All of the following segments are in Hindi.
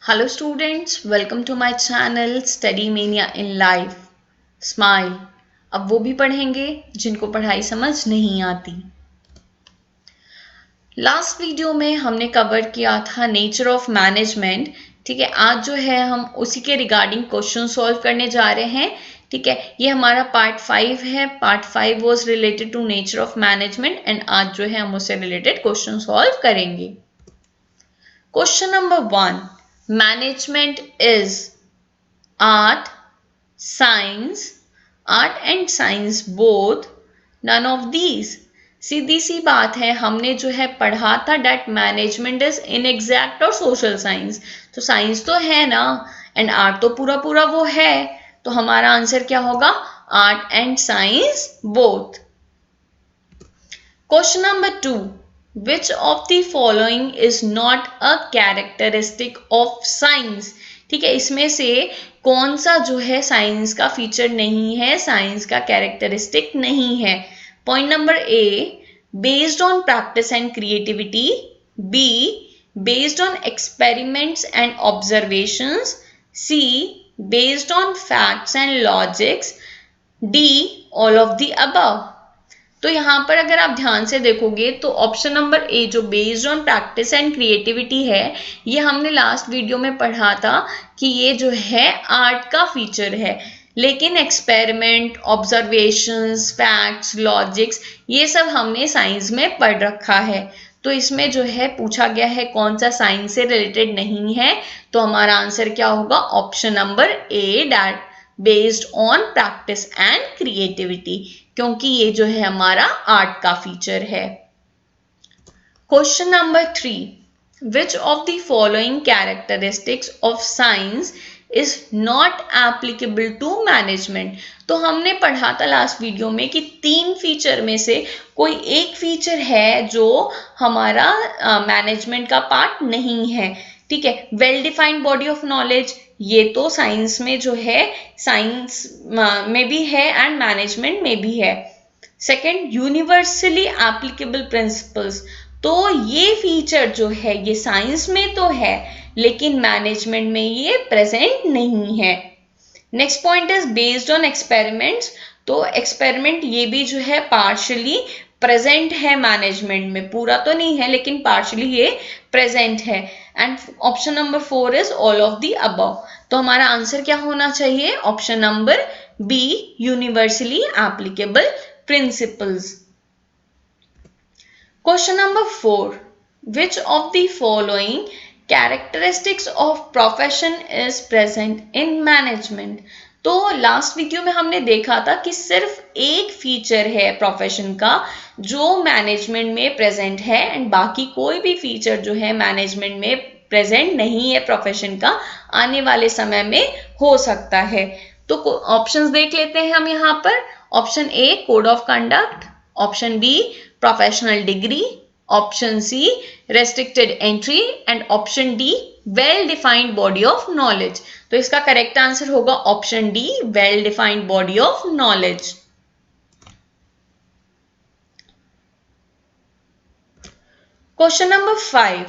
Hello students, welcome to my channel Study Mania in Life. Smile. अब वो भी पढ़ेंगे जिनको पढ़ाई समझ नहीं आती। लास्ट वीडियो में हमने कवर किया था नेचर ऑफ मैनेजमेंट। ठीक है, आज जो है हम उसी के रिगार्डिंग क्वेश्चन सॉल्व करने जा रहे हैं। ठीक है, ये हमारा पार्ट 5 है। Part 5 was related to nature of management and आज जो है हम उससे रिलेटेड क्वेश्चन सॉल्व करेंगे। Question number 1, management is art, science, art and science both, none of these। सीधी सी बात है, हमने जो है पढ़ा था डेट मैनेजमेंट इज इनएग्जैक्ट और सोशल साइंस। तो साइंस तो है ना, एंड आर्ट तो पूरा पूरा वो है, तो हमारा आंसर क्या होगा? Art and science both. Question number 2, which of the following is not a characteristic of science. ठीक है, इसमें से कौन सा जो है साइंस का फीचर नहीं है, साइंस का कैरेक्टरिस्टिक नहीं है? Point number A, based on practice and creativity. B, based on experiments and observations. C, based on facts and logics. D, all of the above. तो यहाँ पर अगर आप ध्यान से देखोगे तो ऑप्शन नंबर ए जो based on practice and creativity है, ये हमने लास्ट वीडियो में पढ़ा था कि ये जो है आर्ट का फीचर है, लेकिन एक्सपेरिमेंट, ऑब्जर्वेशंस, फैक्ट्स, लॉजिक्स ये सब हमने साइंस में पढ़ रखा है। तो इसमें जो है पूछा गया है कौन सा साइंस से रिलेटेड नहीं है, तो हमारा आंसर क्या होगा? Option number A, that based on practice and creativity, क्योंकि ये जो है हमारा आर्ट का फीचर है। Question number 3, which of the following characteristics of science is not applicable to management. तो हमने पढ़ा था लास्ट वीडियो में कि 3 फीचर में से कोई एक फीचर है जो हमारा मैनेजमेंट का पार्ट नहीं है। ठीक है, well defined body of knowledge, ये तो साइंस में जो है, साइंस में भी है एंड मैनेजमेंट में भी है। सेकंड, यूनिवर्सली एप्लीकेबल प्रिंसिपल्स, तो ये फीचर जो है ये साइंस में तो है लेकिन मैनेजमेंट में ये प्रेजेंट नहीं है। Next point is based on experiments, तो एक्सपेरिमेंट ये भी जो है पार्शियली प्रेजेंट है मैनेजमेंट में, पूरा तो नहीं है लेकिन पार्शियली ये प्रेजेंट है। And option number 4 is all of the above. तो हमारा आंसर क्या होना चाहिए? Option number B, universally applicable principles. Question number 4, which of the following characteristics of profession is present in management. तो लास्ट वीडियो में हमने देखा था कि सिर्फ एक फीचर है प्रोफेशन का जो मैनेजमेंट में प्रेजेंट है एंड बाकी कोई भी फीचर जो है मैनेजमेंट में प्रेजेंट नहीं है प्रोफेशन का, आने वाले समय में हो सकता है। तो ऑप्शंस देख लेते हैं हम यहाँ पर। Option A, code of conduct. Option B, professional degree. Option C, restricted entry. And option D, well defined body of knowledge. तो इसका करेक्ट आंसर होगा option D, well defined body of knowledge. Question number 5,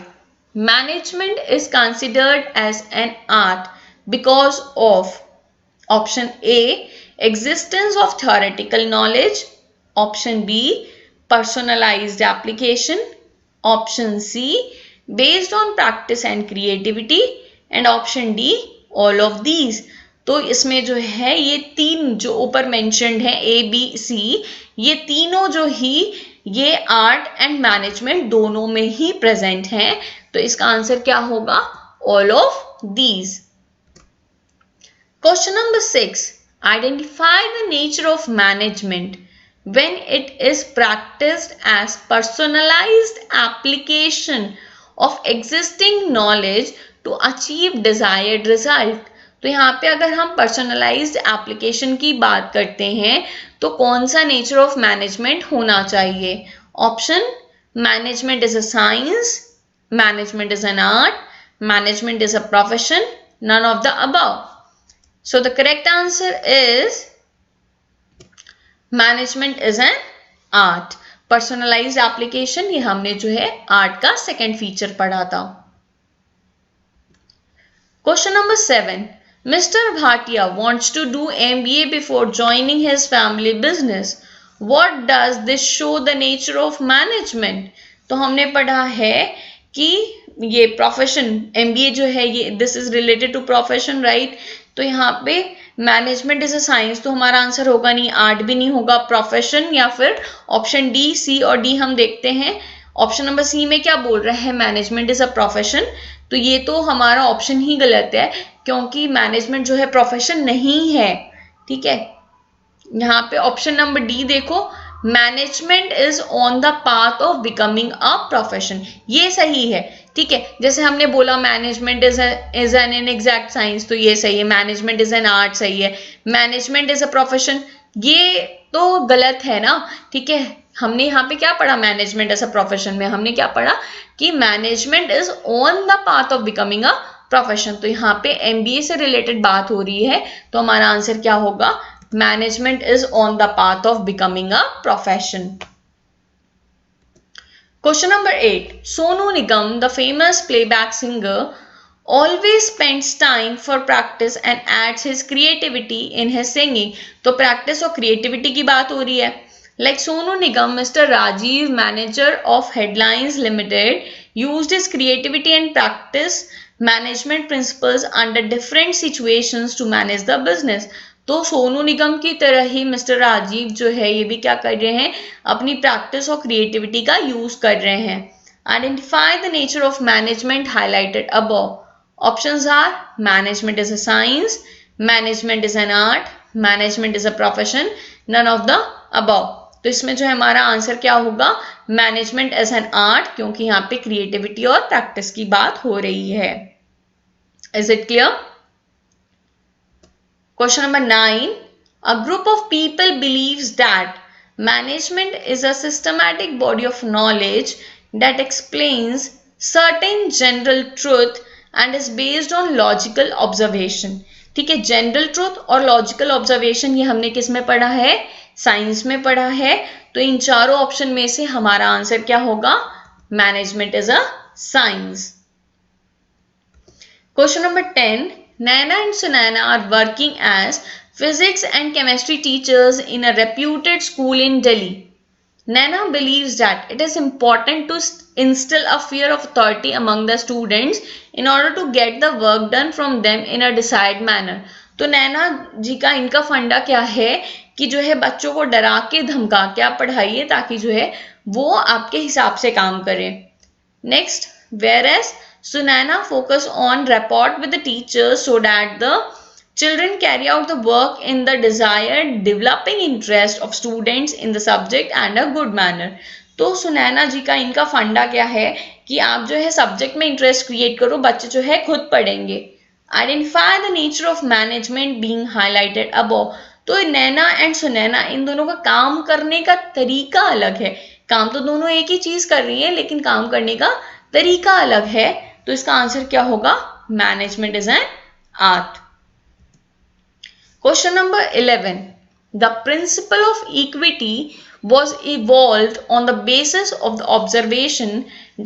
management is considered as an art because of. Option A, existence of theoretical knowledge. Option B, personalized application. Option C, based on practice and creativity. And option D, all of these। तो इसमें जो है ये 3 जो ऊपर मेंशन्ड है A, B, C, ये तीनों जो ही ये आर्ट एंड मैनेजमेंट दोनों में ही प्रेजेंट हैं। तो इसका आंसर क्या होगा? All of these. Question number 6, identify the nature of management when it is practiced as personalized application of existing knowledge to achieve desired result। तो यहाँ पे अगर हम personalized application की बात करते हैं तो कौन सा nature of management होना चाहिए? Option, management is a science, management is an art, management is a profession, none of the above। So the correct answer is management is an art। Personalized application ये हमने जो है आर्ट का सेकेंड फीचर पढ़ा था। Question number 7. Mr. Bhatia wants to do MBA before joining his family business. What does this show the nature of management? तो हमने पढ़ा है कि ये प्रोफेशन MBA जो है ये this is related to profession, right? तो यहाँ पे मैनेजमेंट इज अ साइंस, तो हमारा आंसर होगा नहीं, आर्ट भी नहीं होगा, प्रोफेशन या फिर ऑप्शन डी, सी और डी हम देखते हैं। ऑप्शन नंबर सी में क्या बोल रहा है, मैनेजमेंट इज अ प्रोफेशन, तो ये तो हमारा ऑप्शन ही गलत है क्योंकि मैनेजमेंट जो है प्रोफेशन नहीं है। ठीक है, यहाँ पे ऑप्शन नंबर डी देखो, management is on the path of becoming a profession, ये सही है। ठीक है, जैसे हमने बोला management is an exact science, तो ये सही है। मैनेजमेंट इज एन आर्ट, सही है। मैनेजमेंट इज अ प्रोफेशन, ये तो गलत है ना। ठीक है, हमने यहाँ पे क्या पढ़ा, मैनेजमेंट एज अ प्रोफेशन में हमने क्या पढ़ा कि management is on the path of becoming a profession, तो यहाँ पे MBA से रिलेटेड बात हो रही है, तो हमारा आंसर क्या होगा, management is on the path of becoming a profession. Question number 8. Sonu Nigam, the famous playback singer, always spends time for practice and adds his creativity in his singing. तो practice और creativity की बात हो रही है। Like Sonu Nigam, Mr. Rajiv, manager of Headlines Limited, used his creativity and practice management principles under different situations to manage the business. तो सोनू निगम की तरह ही मिस्टर राजीव जो है ये भी क्या कर रहे हैं, अपनी प्रैक्टिस और क्रिएटिविटी का यूज कर रहे हैं। Identify the nature of management highlighted above. Options are management is a science, management is an art, management is a profession, none of the above. तो इसमें जो है हमारा आंसर क्या होगा, मैनेजमेंट एज एन आर्ट, क्योंकि यहाँ पे क्रिएटिविटी और प्रैक्टिस की बात हो रही है। Is it clear? Question number 9. A group of people believes that management is a systematic body of knowledge that explains certain general truth and is based on logical observation. ठीक है, जनरल ट्रूथ और लॉजिकल ऑब्जर्वेशन ये हमने किस में पढ़ा है, साइंस में पढ़ा है। तो इन चारों ऑप्शन में से हमारा आंसर क्या होगा, management is a science. Question number 10. Naina and Sunaina are working as physics and chemistry teachers in a reputed school in Delhi. Naina believes that it is important to instill a fear of authority among the students in order to get the work done from them in a desired manner. तो नैना जी का इनका फंडा क्या है कि जो है बच्चों को डरा के धमका के आप पढ़ाइए ताकि जो है वो आपके हिसाब से काम करें। Next, whereas Sunaina focus on rapport with the teachers so that the children carry out the work in the desired developing interest of students in the subject and a good manner. तो सुनैना जी का इनका फंडा क्या है कि आप जो है सब्जेक्ट में इंटरेस्ट क्रिएट करो, बच्चे जो है खुद पढ़ेंगे। Identify the nature of management being highlighted above. तो नैना एंड सुनैना इन दोनों का काम करने का तरीका अलग है। काम तो दोनों एक ही चीज कर रही है लेकिन काम करने का तरीका अलग है, तो इसका आंसर क्या होगा, management is an art. Question number 11. The principle of equity was evolved on the basis of the observation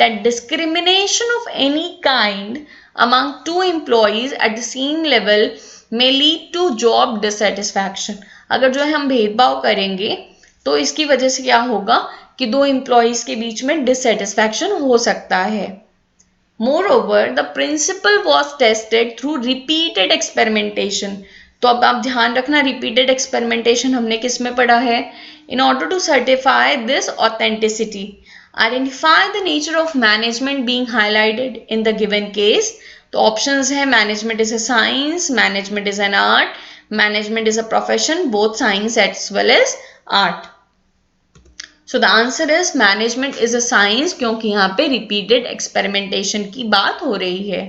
that discrimination of any kind among two employees at the same level may lead to job dissatisfaction. अगर जो है हम भेदभाव करेंगे तो इसकी वजह से क्या होगा कि दो एम्प्लॉइज के बीच में डिससेटिस्फैक्शन हो सकता है। Moreover, the principle was tested through repeated experimentation. तो अब आप ध्यान रखना, repeated experimentation हमने किस में पढ़ा है, in order to certify this authenticity. Identify the nature of management being highlighted in the given case. तो options है management is a science, management is an art, management is a profession, both science as well as art. So the answer is management is a science, क्योंकि यहाँ पे repeated experimentation की बात हो रही है।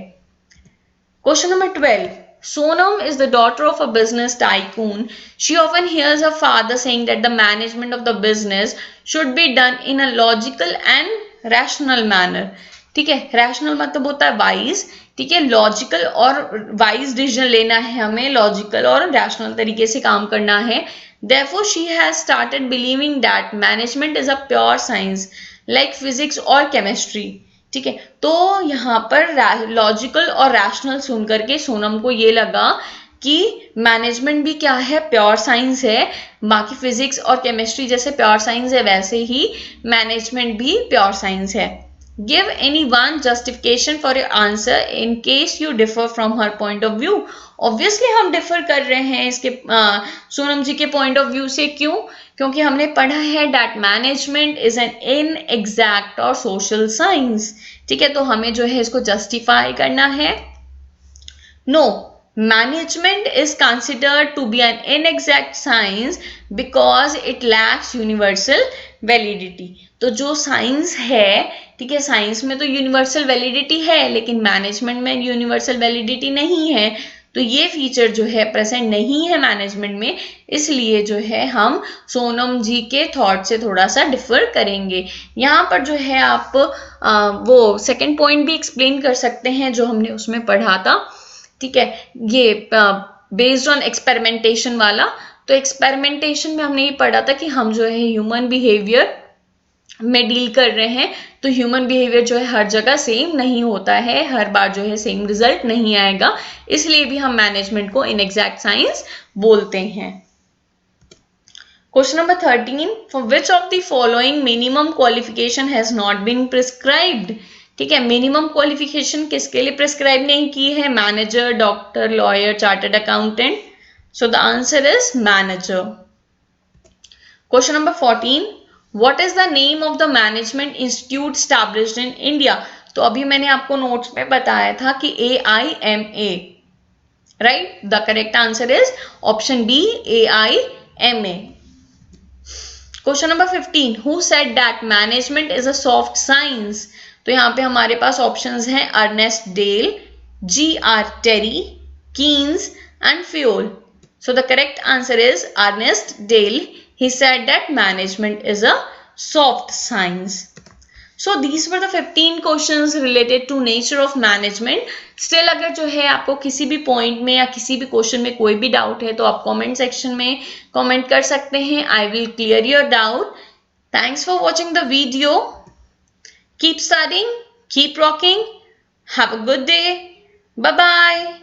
Question number 12. Sonam is the daughter of a business tycoon. She often hears her father saying that the management of the business should be done in a logical and rational manner. ठीक है, रैशनल मतलब होता है वाइज, ठीक है, लॉजिकल और वाइज डिसीजन लेना है हमें, लॉजिकल और रैशनल तरीके से काम करना है। Therefore, she has started believing that management is a pure science like physics or chemistry. ठीक है, तो यहाँ पर लॉजिकल और रैशनल सुन करके सोनम को ये लगा कि मैनेजमेंट भी क्या है, प्योर साइंस है। बाकी फिजिक्स और केमिस्ट्री जैसे प्योर साइंस है, वैसे ही मैनेजमेंट भी प्योर साइंस है। Give any one justification for your answer in case you differ from her point of view. Obviously हम डिफर कर रहे हैं इसके सोनम जी के पॉइंट ऑफ व्यू से। क्यों? क्योंकि हमने पढ़ा है दैट मैनेजमेंट इज एन इनएग्जैक्ट और सोशल साइंस। ठीक है, तो हमें जो है इसको जस्टिफाई करना है। No, management is considered to be an inexact science because it lacks universal validity। तो जो साइंस है, ठीक है, साइंस में तो यूनिवर्सल वैलिडिटी है, लेकिन मैनेजमेंट में यूनिवर्सल वैलिडिटी नहीं है। तो ये फीचर जो है प्रेजेंट नहीं है मैनेजमेंट में, इसलिए जो है हम सोनम जी के थॉट से थोड़ा सा डिफर करेंगे। यहाँ पर जो है आप वो सेकंड पॉइंट भी एक्सप्लेन कर सकते हैं जो हमने उसमें पढ़ा था। ठीक है, ये बेस्ड ऑन एक्सपेरिमेंटेशन वाला। तो एक्सपेरिमेंटेशन में हमने ये पढ़ा था कि हम जो है ह्यूमन बिहेवियर में डील कर रहे हैं, तो ह्यूमन बिहेवियर जो है हर जगह सेम नहीं होता है, हर बार जो है सेम रिजल्ट नहीं आएगा, इसलिए भी हम मैनेजमेंट को इनएग्जैक्ट साइंस बोलते हैं। Question number 13, for which of the following minimum qualification has not been prescribed. ठीक है, मिनिमम क्वालिफिकेशन किसके लिए प्रिस्क्राइब नहीं की है? Manager, doctor, lawyer, chartered accountant. So the answer is manager. Question number 14, what is the name of the management institute established in India. तो अभी मैंने आपको नोट्स में बताया था कि AIMA, right? The correct answer is option B, AIMA। Question number 15, who said that management is a soft science. तो यहाँ पे हमारे पास ऑप्शंस हैं Ernest Dale, G.R. Terry, Keynes and Fayol. So the correct answer is Ernest Dale. He said that management is a soft science. So these were the 15 questions related to nature of management. Still अगर जो है आपको किसी भी पॉइंट में या किसी भी क्वेश्चन में कोई भी डाउट है तो आप कमेंट सेक्शन में कमेंट कर सकते हैं. I will clear your doubt. Thanks for watching the video. Keep studying, keep rocking. Have a good day. Bye bye.